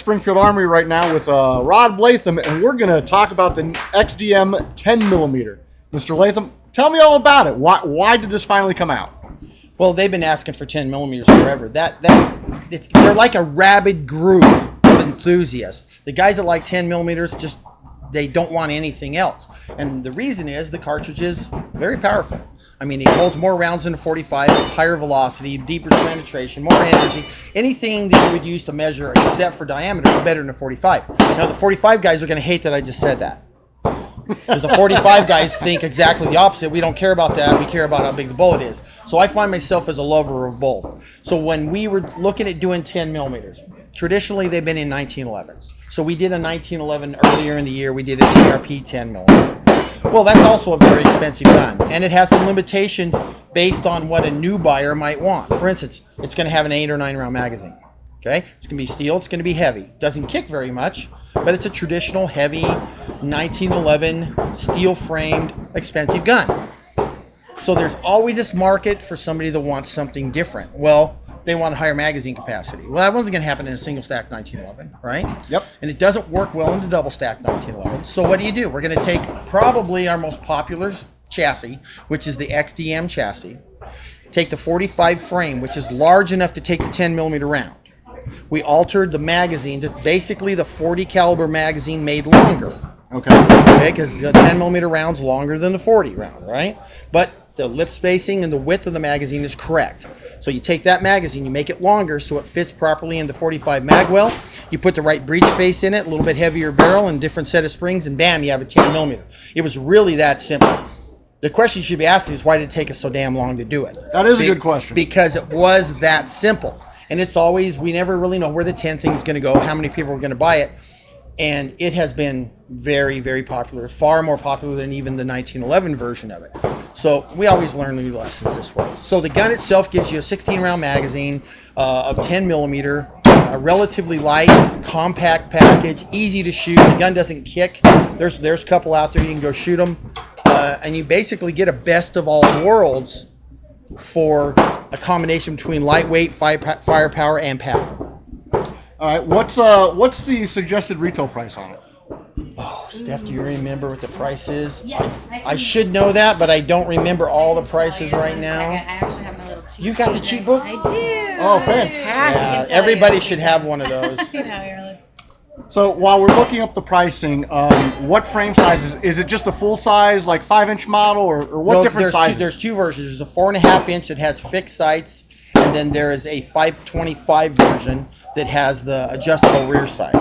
Springfield Armory right now with Rob Leatham, and we're going to talk about the XDm 10mm. Mr. Leatham, tell me all about it. Why did this finally come out? Well, they've been asking for 10mm forever. They're like a rabid group of enthusiasts. The guys that like 10mm just they don't want anything else, and the reason is the cartridge is very powerful. I mean, it holds more rounds than a 45. It's higher velocity, deeper penetration, more energy. Anything that you would use to measure except for diameter is better than a 45. Now, the 45 guys are going to hate that I just said that, because the 45 guys think exactly the opposite. We don't care about that. We care about how big the bullet is. So I find myself as a lover of both. So when we were looking at doing 10mm, traditionally they've been in 1911s. So we did a 1911 earlier in the year. We did a TRP 10mm. Well, that's also a very expensive gun, and it has some limitations based on what a new buyer might want. For instance, it's going to have an 8 or 9 round magazine. Okay, it's going to be steel. It's going to be heavy. Doesn't kick very much, but it's a traditional heavy 1911 steel framed expensive gun. So there's always this market for somebody that wants something different. Well, they want higher magazine capacity. Well, that wasn't going to happen in a single stack 1911, right? Yep. And it doesn't work well in a double stack 1911. So what do? We're going to take probably our most popular chassis, which is the XDm chassis. Take the 45 frame, which is large enough to take the 10mm round. We altered the magazines. It's basically the 40 caliber magazine made longer. Okay, because the 10mm round's longer than the 40 round, right? But the lip spacing and the width of the magazine is correct. So you take that magazine, you make it longer so it fits properly in the 45 mag well. You put the right breech face in it, a little bit heavier barrel and different set of springs, and bam, you have a 10mm. It was really that simple. The question you should be asking is, why did it take us so damn long to do it? That is a good question. Because it was that simple. And it's always, we never really know where the 10 thing is going to go, how many people are going to buy it. And it has been very, very popular, far more popular than even the 1911 version of it. So we always learn new lessons this way. So the gun itself gives you a 16 round magazine of 10mm, a relatively light, compact package, easy to shoot. The gun doesn't kick. There's a couple out there, you can go shoot them. And you basically get a best of all worlds for a combination between lightweight, firepower, and power. All right, what's the suggested retail price on it? Oh, Steph, do you remember what the price is? Yes. I should know that, but I don't remember all the prices right now. I actually have my little cheat You got the cheat book? I do. Oh, fantastic. Yeah, everybody should have one of those. So while we're looking up the pricing, what frame size is it? Just a full size, like 5-inch model, or what different sizes? There's two versions. There's a 4.5 inch that has fixed sights, and then there is a 525 version that has the adjustable rear sight.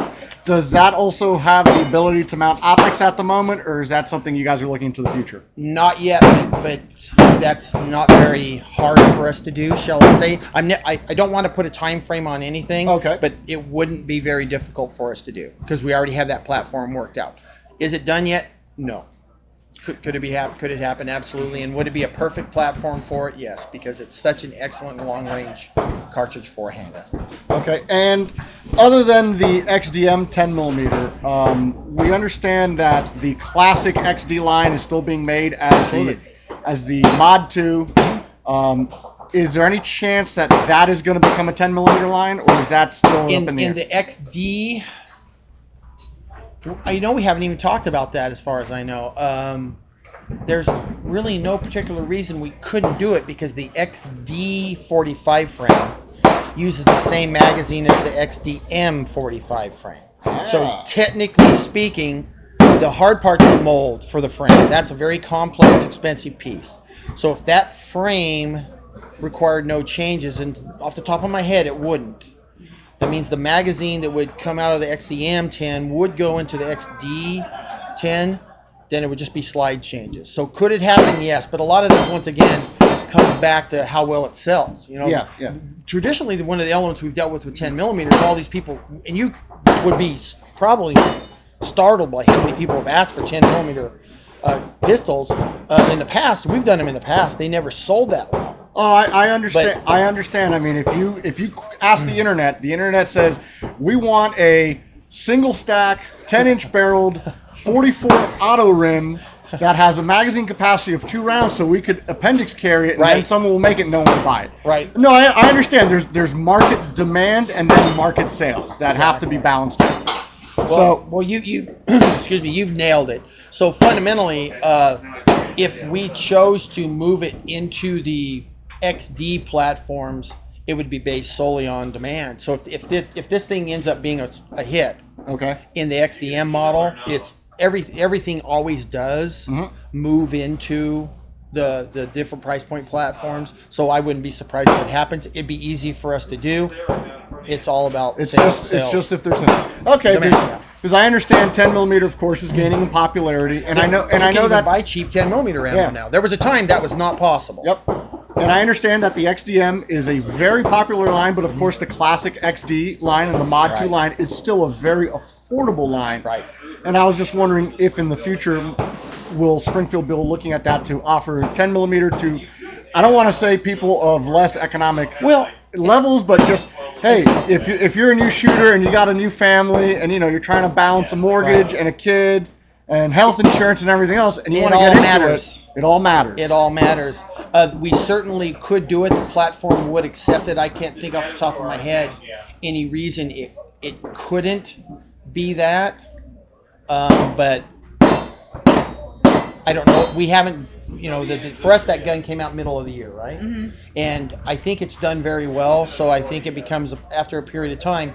Does that also have the ability to mount optics at the moment, or is that something you guys are looking to the future? Not yet, but that's not very hard for us to do, shall I say. I don't want to put a time frame on anything, okay, but it wouldn't be very difficult for us to do because we already have that platform worked out. Is it done yet? No. Could it happen? Absolutely. And would it be a perfect platform for it? Yes, because it's such an excellent long-range cartridge four-hander. Okay, and other than the XDm 10mm, we understand that the classic XD line is still being made as the Mod 2. Is there any chance that that is going to become a 10mm line, or is that still up in the air? In the XD, we haven't even talked about that as far as I know. There's really no particular reason we couldn't do it because the XD 45 frame uses the same magazine as the XDm 45 frame. So technically speaking, the hard part's the mold for the frame. That's a very complex, expensive piece. So if that frame required no changes, and off the top of my head, it wouldn't. That means the magazine that would come out of the XDm 10 would go into the XD 10, then it would just be slide changes. So could it happen? Yes, but a lot of this, once again, comes back to how well it sells. Yeah. Traditionally, one of the elements we've dealt with 10mm, all these people, and you would be probably startled by how many people have asked for 10mm pistols in the past. We've done them in the past. They never sold that well. Oh, I understand. I understand. I mean, if you ask the internet says we want a single stack, 10-inch barreled, 44 auto rim that has a magazine capacity of 2 rounds, so we could appendix carry it, and then Right. someone will make it, and no one will buy it. Right. No, I understand. There's market demand and then market sales that have to be balanced out. Well, you've excuse me, you've nailed it. So fundamentally, if we chose to move it into the XD platforms, it would be based solely on demand. So if this thing ends up being a hit, okay, in the XDM model, it's everything always does move into the different price point platforms. So I wouldn't be surprised if it happens. It'd be easy for us to do. It's all about sales. It's just if there's because I understand 10mm, of course, is gaining in popularity, and I know that buy cheap 10mm ammo now. There was a time that was not possible. Yep. And I understand that the XDM is a very popular line, but of course the classic XD line and the Mod 2 line is still a very affordable line. Right. And I was just wondering if in the future will Springfield be looking at that to offer 10mm to, I don't want to say people of less economic levels, but just, hey, if you're a new shooter and you got a new family and you're trying to balance a mortgage and a kid and health insurance and everything else, and you want to get into it, it all matters. It all matters. We certainly could do it. The platform would accept it. I can't think off the top of my head any reason it couldn't be that. But I don't know. We haven't, for us that gun came out middle of the year, right? And I think it's done very well. So I think it becomes, after a period of time,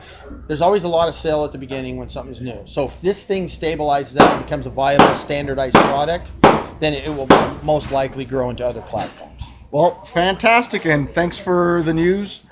there's always a lot of sale at the beginning when something's new. So if this thing stabilizes out and becomes a viable standardized product, then it will most likely grow into other platforms. Well, fantastic, and thanks for the news.